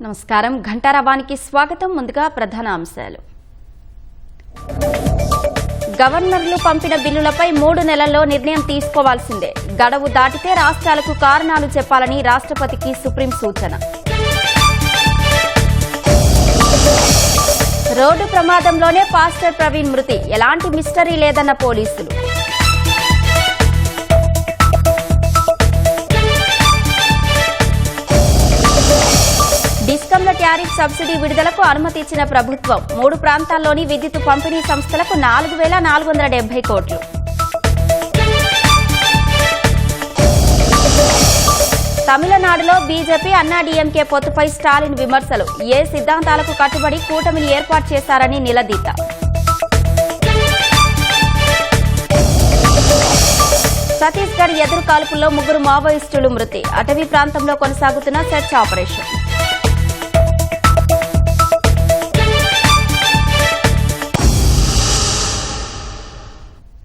నమస్కారం. ఘంటారావానికి స్వాగతం. ముందుగా ప్రధాన అంశాలు. గవర్నర్లు పంపిన బిల్లులపై 3 నెలల్లో నిర్ణయం తీసుకోవాల్సిందే. గడువు దాటితే రాష్ట్రాలకు కారణాలు చెప్పాలని రాష్ట్రపతికి సుప్రీం సూచన. రోడ్డు ప్రమాదంలోనే పాస్టర్ ప్రవీణ్ మృతి, ఎలాంటి మిస్టరీ లేదన్న పోలీసులు. డిస్కంల టారిఫ్ సబ్సిడీ విడుదలకు అనుమతి ఇచ్చిన ప్రభుత్వం. 3 ప్రాంతాల్లోని విద్యుత్ పంపిణీ సంస్థలకు 4,470 కోట్లు. తమిళనాడులో బీజేపీ అన్నాడీఎంకే పొత్తుపై స్టాలిన్ విమర్శలు. ఏ సిద్ధాంతాలకు కట్టుబడి కూటమిని ఏర్పాటు చేశారని నిలదీత. ఛత్తీస్గఢ్ ఎదురు కాల్పుల్లో 3 మావోయిస్టులు మృతి. అటవీ ప్రాంతంలో కొనసాగుతున్న సెర్చ్ ఆపరేషన్.